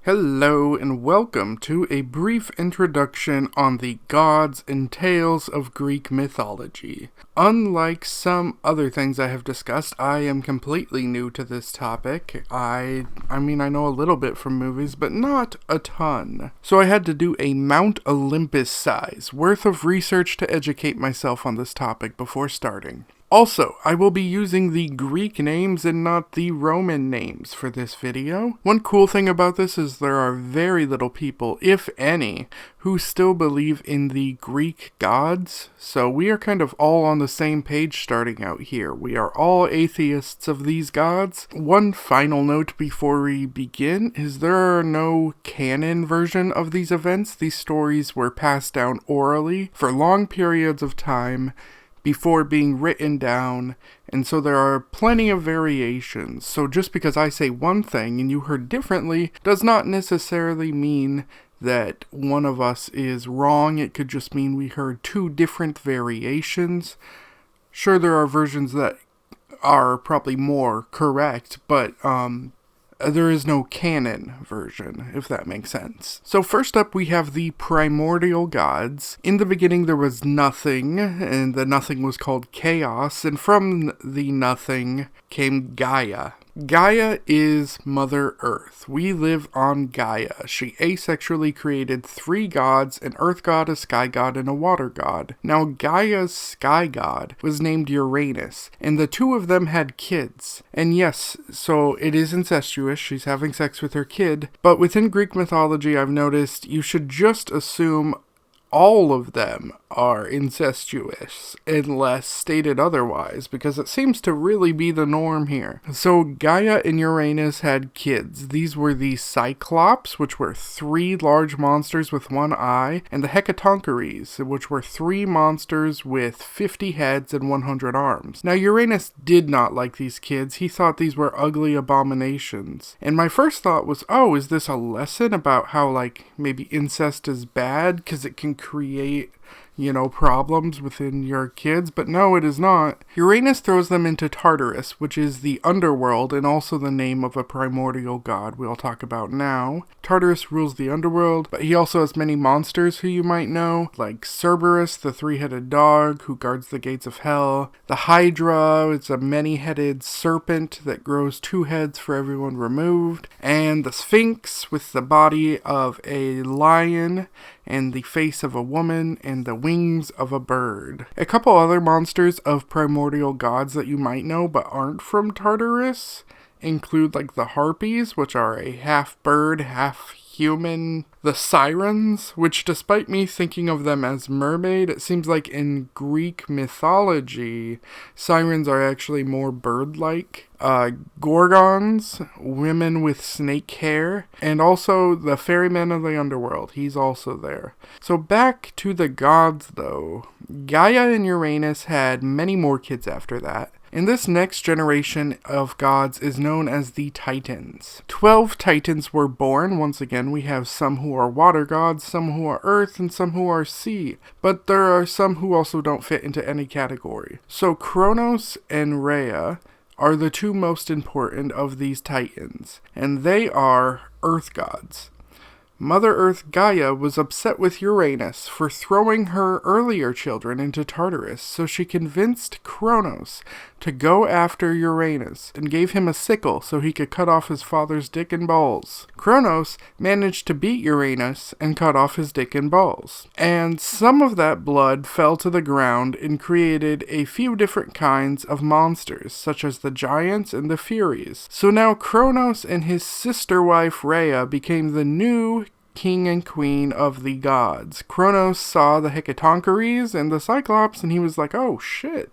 Hello and welcome to a brief introduction on the gods and tales of Greek mythology. Unlike some other things I have discussed, I am completely new to this topic. I know a little bit from movies, but not a ton. So I had to do a Mount Olympus size worth of research to educate myself on this topic before starting. Also, I will be using the Greek names and not the Roman names for this video. One cool thing about this is there are very little people, if any, who still believe in the Greek gods, so we are kind of all on the same page starting out here. We are all atheists of these gods. One final note before we begin is there are no canon version of these events. These stories were passed down orally for long periods of time before being written down, and so there are plenty of variations. So just because I say one thing and you heard differently does not necessarily mean that one of us is wrong. It could just mean we heard two different variations. Sure, there are versions that are probably more correct, but there is no canon version, if that makes sense. So first up, we have the primordial gods. In the beginning, there was nothing, and the nothing was called chaos, and from the nothing came Gaia. Gaia is Mother Earth. We live on Gaia. She asexually created three gods, an earth god, a sky god, and a water god. Now, Gaia's sky god was named Uranus, and the two of them had kids. And yes, so it is incestuous. She's having sex with her kid. But within Greek mythology, I've noticed you should just assume all of them are incestuous, unless stated otherwise, because it seems to really be the norm here. So Gaia and Uranus had kids. These were the Cyclops, which were three large monsters with one eye, and the Hecatoncheires, which were three monsters with 50 heads and 100 arms. Now Uranus did not like these kids. He thought these were ugly abominations. And my first thought was, oh, is this a lesson about how, maybe incest is bad because it can create problems within your kids, but no, it is not. Uranus throws them into Tartarus, which is the underworld and also the name of a primordial god we'll talk about now. Tartarus rules the underworld, but he also has many monsters who you might know, like Cerberus, the three-headed dog who guards the gates of hell. The Hydra is a many-headed serpent that grows two heads for everyone removed. And the Sphinx with the body of a lion and the face of a woman and the wings of a bird. A couple other monsters of primordial gods that you might know but aren't from Tartarus include the Harpies, which are a half bird, half human. The Sirens, which despite me thinking of them as mermaid, it seems like in Greek mythology, sirens are actually more bird-like. Gorgons, women with snake hair, and also the ferryman of the underworld. He's also there. So back to the gods, though. Gaia and Uranus had many more kids after that. And this next generation of gods is known as the Titans. 12 Titans were born. Once again, we have some who are water gods, some who are earth, and some who are sea. But there are some who also don't fit into any category. So Kronos and Rhea are the two most important of these Titans, and they are earth gods. Mother Earth Gaia was upset with Uranus for throwing her earlier children into Tartarus, so she convinced Kronos to go after Uranus and gave him a sickle so he could cut off his father's dick and balls. Kronos managed to beat Uranus and cut off his dick and balls. And some of that blood fell to the ground and created a few different kinds of monsters, such as the giants and the furies. So now Kronos and his sister wife Rhea became the new king and queen of the gods. Kronos saw the Hecatoncheires and the Cyclops and he was like, oh shit,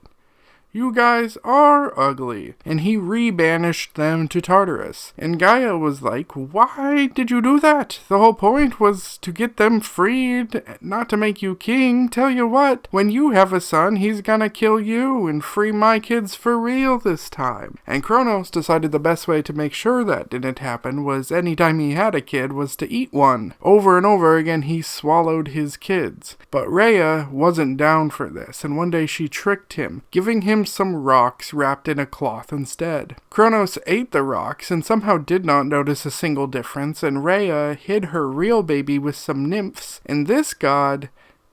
you guys are ugly. And he re-banished them to Tartarus. And Gaia was like, why did you do that? The whole point was to get them freed, not to make you king. Tell you what, when you have a son, he's gonna kill you and free my kids for real this time. And Kronos decided the best way to make sure that didn't happen was anytime he had a kid was to eat one. Over and over again, he swallowed his kids. But Rhea wasn't down for this, and one day she tricked him, giving him him some rocks wrapped in a cloth instead. Kronos ate the rocks and somehow did not notice a single difference, and Rhea hid her real baby with some nymphs, and this god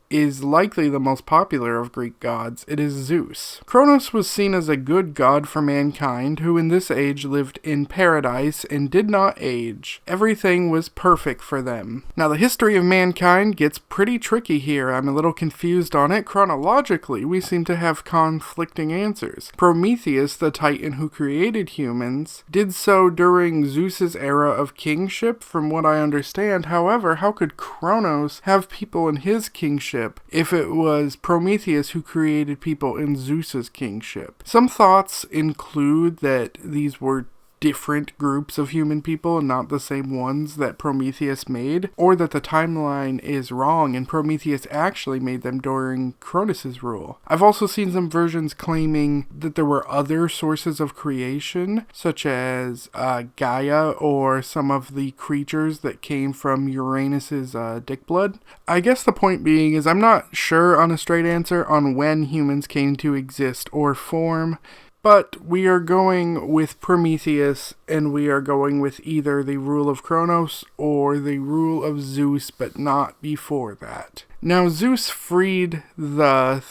is likely the most popular of Greek gods. It is Zeus. Kronos was seen as a good god for mankind, who in this age lived in paradise and did not age. Everything was perfect for them. Now the history of mankind gets pretty tricky here. I'm a little confused on it. Chronologically, we seem to have conflicting answers. Prometheus, the titan who created humans, did so during Zeus's era of kingship, from what I understand. However, how could Kronos have people in his kingship if it was Prometheus who created people in Zeus's kingship? Some thoughts include that these were different groups of human people and not the same ones that Prometheus made, or that the timeline is wrong and Prometheus actually made them during Cronus' rule. I've also seen some versions claiming that there were other sources of creation, such as Gaia or some of the creatures that came from Uranus's dick blood. I guess the point being is I'm not sure on a straight answer on when humans came to exist or form, but we are going with Prometheus, and we are going with either the rule of Kronos or the rule of Zeus, but not before that. Now, Zeus freed the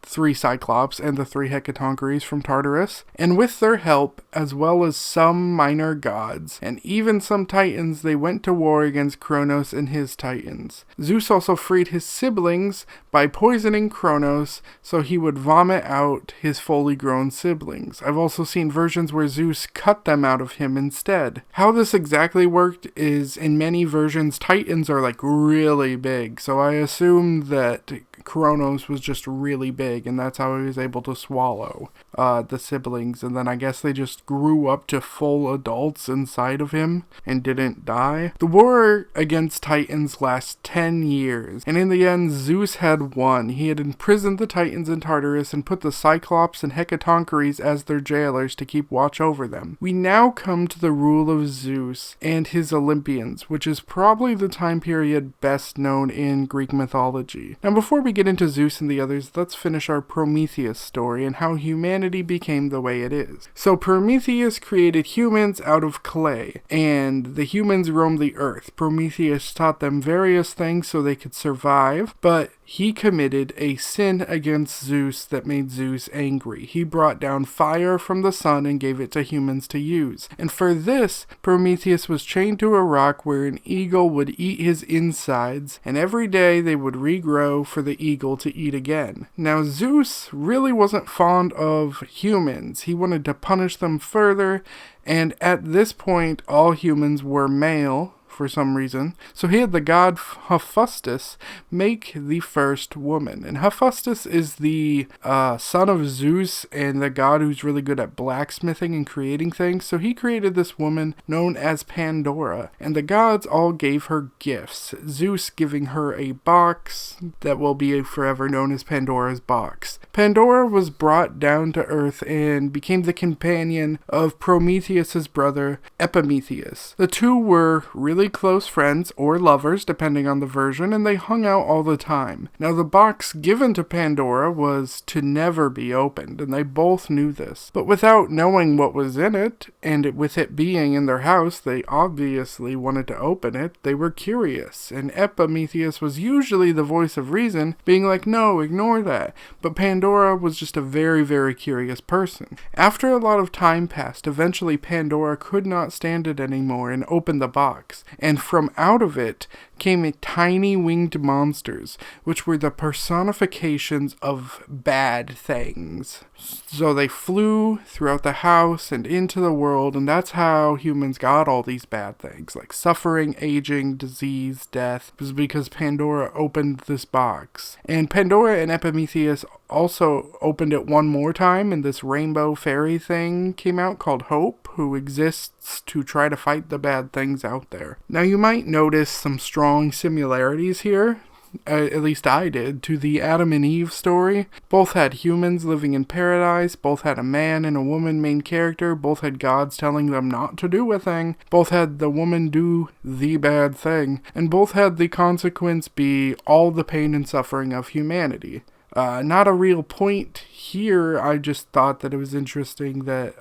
three Cyclops and the three Hecatoncheires from Tartarus, and with their help, as well as some minor gods, and even some titans, they went to war against Kronos and his titans. Zeus also freed his siblings by poisoning Kronos so he would vomit out his fully grown siblings. I've also seen versions where Zeus cut them out of him instead. How this exactly worked is, in many versions, titans are like really big, so I assume that Kronos was just really big, and that's how he was able to swallow the siblings, and then I guess they just grew up to full adults inside of him and didn't die. The war against Titans lasts 10 years, and in the end Zeus had won. He had imprisoned the Titans in Tartarus and put the Cyclops and Hecatoncheires as their jailers to keep watch over them. We now come to the rule of Zeus and his Olympians, which is probably the time period best known in Greek mythology. Now before we get into Zeus and the others, let's finish our Prometheus story and how humanity became the way it is. So Prometheus created humans out of clay, and the humans roamed the earth. Prometheus taught them various things so they could survive, but he committed a sin against Zeus that made Zeus angry. He brought down fire from the sun and gave it to humans to use. And for this, Prometheus was chained to a rock where an eagle would eat his insides, and every day they would regrow for the eagle to eat again. Now, Zeus really wasn't fond of humans. He wanted to punish them further, and at this point, all humans were male for some reason. So he had the god Hephaestus make the first woman. And Hephaestus is the son of Zeus and the god who's really good at blacksmithing and creating things. So he created this woman known as Pandora. And the gods all gave her gifts. Zeus giving her a box that will be forever known as Pandora's box. Pandora was brought down to earth and became the companion of Prometheus's brother Epimetheus. The two were really close friends or lovers depending on the version, and they hung out all the time. Now the box given to Pandora was to never be opened, and they both knew this. But without knowing what was in it, and with it being in their house, they obviously wanted to open it. They were curious, and Epimetheus was usually the voice of reason, being like, no, ignore that. But Pandora was just a very, very curious person. After a lot of time passed, eventually Pandora could not stand it anymore and opened the box. And from out of it came tiny winged monsters, which were the personifications of bad things. So they flew throughout the house and into the world, and that's how humans got all these bad things, like suffering, aging, disease, death. It was because Pandora opened this box. And Pandora and Epimetheus also opened it one more time, and this rainbow fairy thing came out called Hope, who exists to try to fight the bad things out there. Now you might notice some strong similarities here, at least I did, to the Adam and Eve story. Both had humans living in paradise, both had a man and a woman main character, both had gods telling them not to do a thing, both had the woman do the bad thing, and both had the consequence be all the pain and suffering of humanity. Not a real point here. I just thought that it was interesting that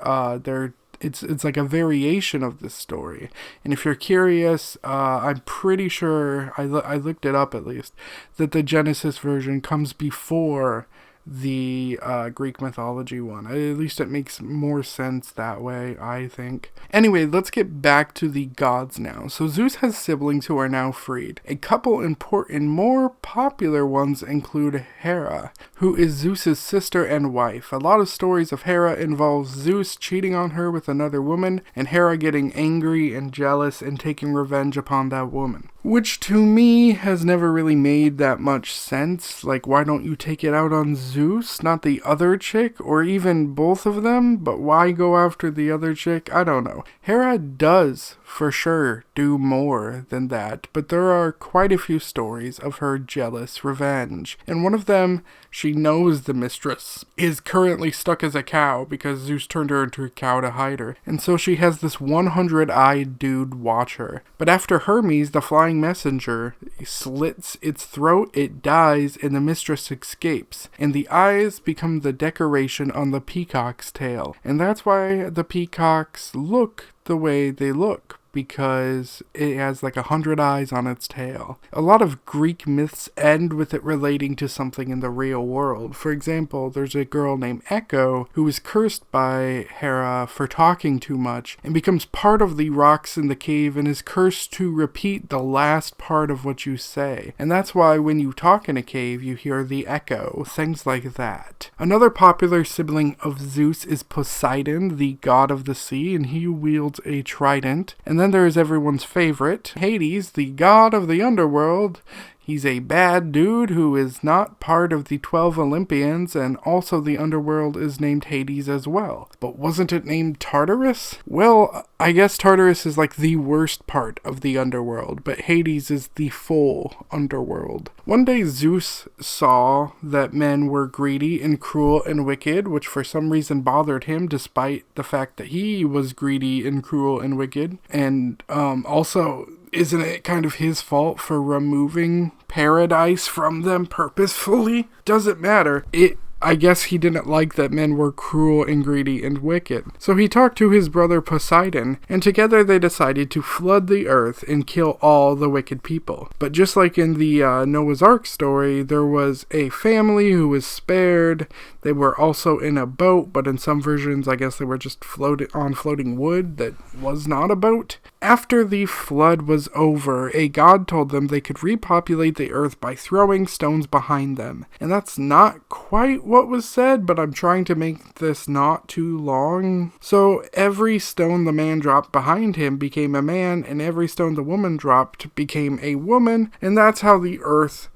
it's like a variation of this story. And if you're curious, I'm pretty sure, I looked it up at least, that the Genesis version comes before the Greek mythology one. At least it makes more sense that way, I think. Anyway, let's get back to the gods now. So Zeus has siblings who are now freed. A couple important, more popular ones include Hera, who is Zeus's sister and wife. A lot of stories of Hera involve Zeus cheating on her with another woman, and Hera getting angry and jealous and taking revenge upon that woman. Which to me has never really made that much sense. Like, why don't you take it out on Zeus, not the other chick, or even both of them? But why go after the other chick? I don't know. Hera does, for sure, do more than that, but there are quite a few stories of her jealous revenge. And one of them, she knows the mistress is currently stuck as a cow because Zeus turned her into a cow to hide her. And so she has this 100-eyed dude watch her. But after Hermes, the flying messenger, slits its throat, it dies, and the mistress escapes. And the eyes become the decoration on the peacock's tail. And that's why the peacocks look the way they look, because it has like 100 eyes on its tail. A lot of Greek myths end with it relating to something in the real world. For example, there's a girl named Echo who is cursed by Hera for talking too much and becomes part of the rocks in the cave and is cursed to repeat the last part of what you say. And that's why when you talk in a cave, you hear the echo, things like that. Another popular sibling of Zeus is Poseidon, the god of the sea, and he wields a trident. And then there is everyone's favorite, Hades, the god of the underworld. He's a bad dude who is not part of the 12 Olympians, and also the underworld is named Hades as well. But wasn't it named Tartarus? Well, I guess Tartarus is like the worst part of the underworld, but Hades is the full underworld. One day Zeus saw that men were greedy and cruel and wicked, which for some reason bothered him despite the fact that he was greedy and cruel and wicked. And also, isn't it kind of his fault for removing paradise from them purposefully? Doesn't matter. I guess he didn't like that men were cruel and greedy and wicked. So he talked to his brother Poseidon, and together they decided to flood the earth and kill all the wicked people. But just like in the Noah's Ark story, there was a family who was spared. They were also in a boat, but in some versions, I guess they were just floating wood that was not a boat. After the flood was over, a god told them they could repopulate the earth by throwing stones behind them. And that's not quite what was said, but I'm trying to make this not too long. So every stone the man dropped behind him became a man, and every stone the woman dropped became a woman, and that's how the earth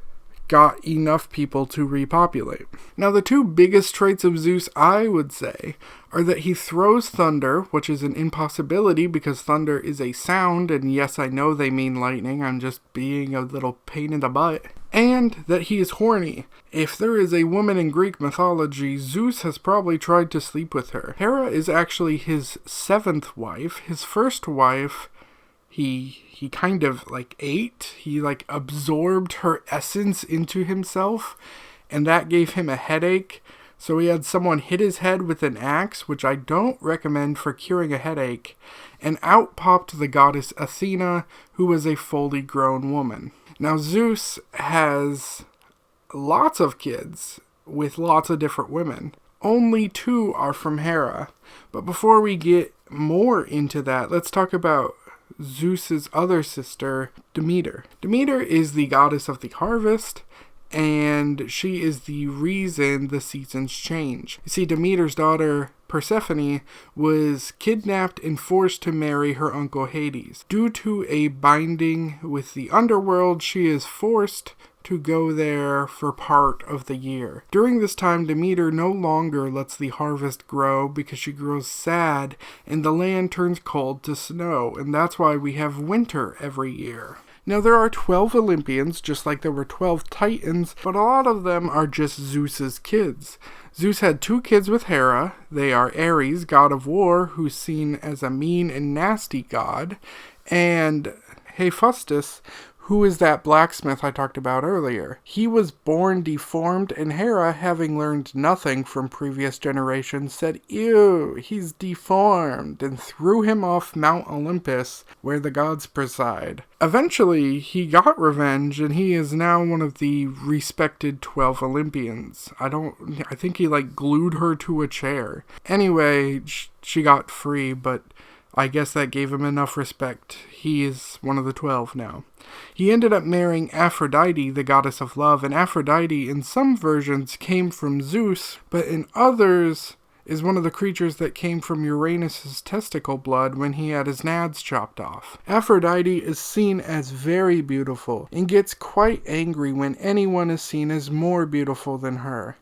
got enough people to repopulate. Now, the two biggest traits of Zeus, I would say, are that he throws thunder, which is an impossibility because thunder is a sound, and yes, I know they mean lightning, I'm just being a little pain in the butt. And that he is horny. If there is a woman in Greek mythology, Zeus has probably tried to sleep with her. Hera is actually his 7th wife. His first wife, he kind of ate. He absorbed her essence into himself, and that gave him a headache. So he had someone hit his head with an axe, which I don't recommend for curing a headache, and out popped the goddess Athena, who was a fully grown woman. Now Zeus has lots of kids with lots of different women. Only 2 are from Hera. But before we get more into that, let's talk about Zeus's other sister, Demeter. Demeter is the goddess of the harvest, and she is the reason the seasons change. You see, Demeter's daughter, Persephone, was kidnapped and forced to marry her uncle Hades. Due to a binding with the underworld, she is forced to go there for part of the year. During this time, Demeter no longer lets the harvest grow because she grows sad and the land turns cold to snow, and that's why we have winter every year. Now, there are 12 Olympians, just like there were 12 Titans, but a lot of them are just Zeus's kids. Zeus had 2 kids with Hera. They are Ares, god of war, who's seen as a mean and nasty god, and Hephaestus, who is that blacksmith I talked about earlier. He was born deformed, and Hera, having learned nothing from previous generations, said, "Ew, he's deformed," and threw him off Mount Olympus, where the gods preside. Eventually, he got revenge, and he is now one of the respected 12 Olympians. I think he, glued her to a chair. Anyway, she got free, but I guess that gave him enough respect. He is one of the 12 now. He ended up marrying Aphrodite, the goddess of love, and Aphrodite in some versions came from Zeus, but in others is one of the creatures that came from Uranus's testicle blood when he had his nads chopped off. Aphrodite is seen as very beautiful and gets quite angry when anyone is seen as more beautiful than her.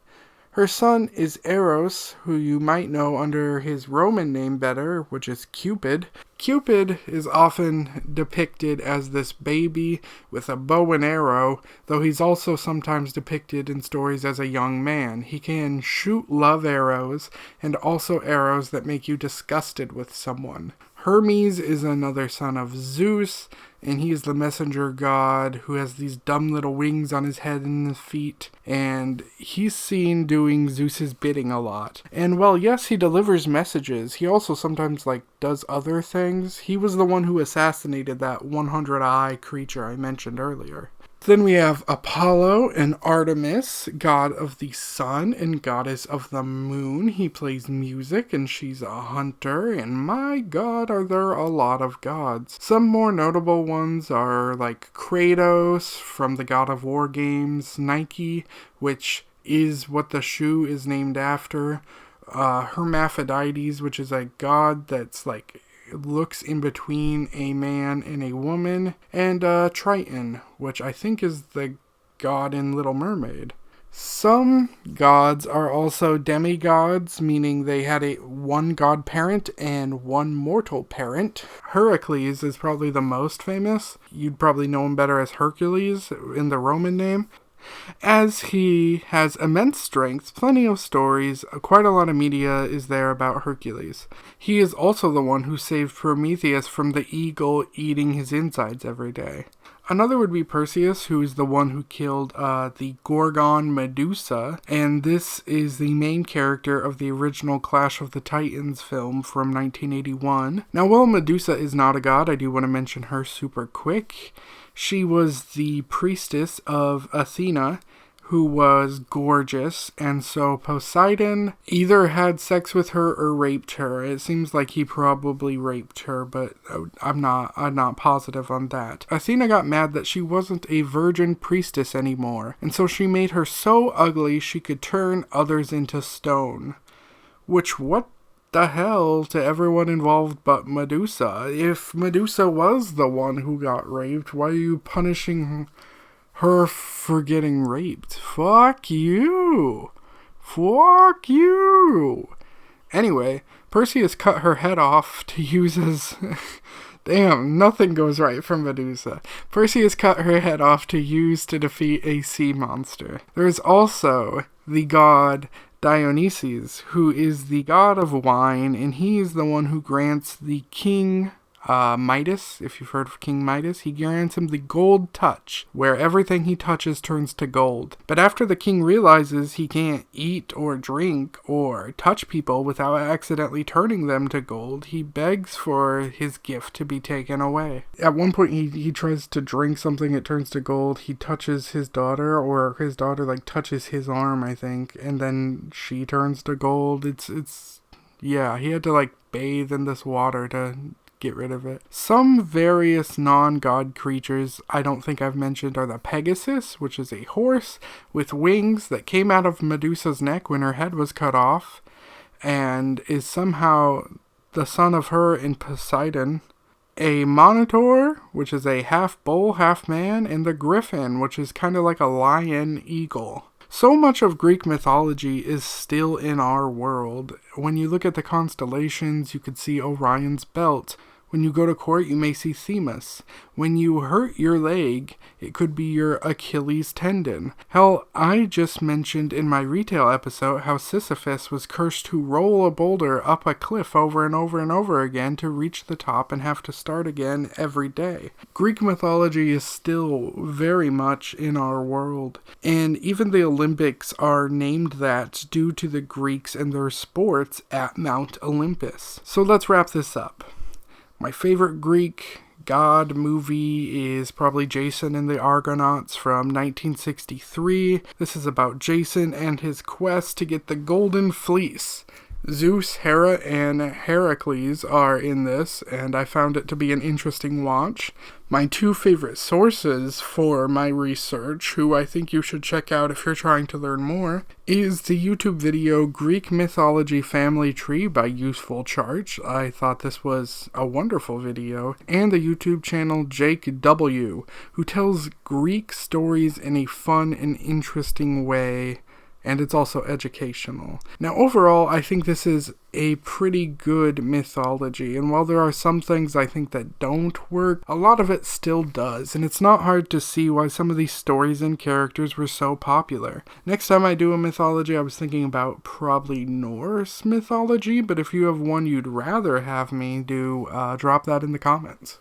Her son is Eros, who you might know under his Roman name better, which is Cupid. Cupid is often depicted as this baby with a bow and arrow, though he's also sometimes depicted in stories as a young man. He can shoot love arrows, and also arrows that make you disgusted with someone. Hermes is another son of Zeus, and he is the messenger god who has these dumb little wings on his head and his feet, and he's seen doing Zeus's bidding a lot. And while yes, he delivers messages, he also sometimes does other things. He was the one who assassinated that 100-eye creature I mentioned earlier. Then we have Apollo and Artemis, god of the sun and goddess of the moon. He plays music and she's a hunter, and my god, are there a lot of gods. Some more notable ones are Kratos from the God of War games, Nike, which is what the shoe is named after, Hermaphrodites, which is a god that's looks in between a man and a woman, and Triton, which I think is the god in Little Mermaid. Some gods are also demigods, meaning they had one god parent and one mortal parent. Heracles is probably the most famous. You'd probably know him better as Hercules in the Roman name. As he has immense strength, plenty of stories, quite a lot of media is there about Hercules. He is also the one who saved Prometheus from the eagle eating his insides every day. Another would be Perseus, who is the one who killed the Gorgon Medusa, and this is the main character of the original Clash of the Titans film from 1981. Now, while Medusa is not a god, I do want to mention her super quick. She was the priestess of Athena, who was gorgeous, and so Poseidon either had sex with her or raped her. It seems like he probably raped her, but I'm not positive on that. Athena got mad that she wasn't a virgin priestess anymore, and so she made her so ugly she could turn others into stone. Which, what the hell to everyone involved but Medusa? If Medusa was the one who got raped, why are you punishing her for getting raped? Fuck you! Fuck you! Anyway, Perseus cut her head off to use as... Damn, nothing goes right for Medusa. Perseus cut her head off to use to defeat a sea monster. There is also the god Dionysus, who is the god of wine, and he is the one who grants the king Midas, if you've heard of King Midas, he grants him the gold touch, where everything he touches turns to gold. But after the king realizes he can't eat or drink or touch people without accidentally turning them to gold, he begs for his gift to be taken away. At one point he tries to drink something, it turns to gold, he touches his daughter, or his daughter touches his arm, I think, and then she turns to gold. Yeah, he had to bathe in this water to get rid of it. Some various non-god creatures I don't think I've mentioned are the Pegasus, which is a horse with wings that came out of Medusa's neck when her head was cut off, and is somehow the son of her and Poseidon. A Minotaur, which is a half bull, half man, and the Griffin, which is kind of like a lion eagle. So much of Greek mythology is still in our world. When you look at the constellations, you could see Orion's belt, When you go to court, you may see Themis. When you hurt your leg, it could be your Achilles tendon. Hell, I just mentioned in my retail episode how Sisyphus was cursed to roll a boulder up a cliff over and over and over again to reach the top and have to start again every day. Greek mythology is still very much in our world, and even the Olympics are named that due to the Greeks and their sports at Mount Olympus. So let's wrap this up. My favorite Greek god movie is probably Jason and the Argonauts from 1963. This is about Jason and his quest to get the Golden Fleece. Zeus, Hera, and Heracles are in this, and I found it to be an interesting watch. My two favorite sources for my research, who I think you should check out if you're trying to learn more, is the YouTube video Greek Mythology Family Tree by Useful Charts. I thought this was a wonderful video. And the YouTube channel Jake W., who tells Greek stories in a fun and interesting way. And it's also educational. Now, overall, I think this is a pretty good mythology, and while there are some things I think that don't work, a lot of it still does, and it's not hard to see why some of these stories and characters were so popular. Next time I do a mythology, I was thinking about probably Norse mythology, but if you have one you'd rather have me do, drop that in the comments.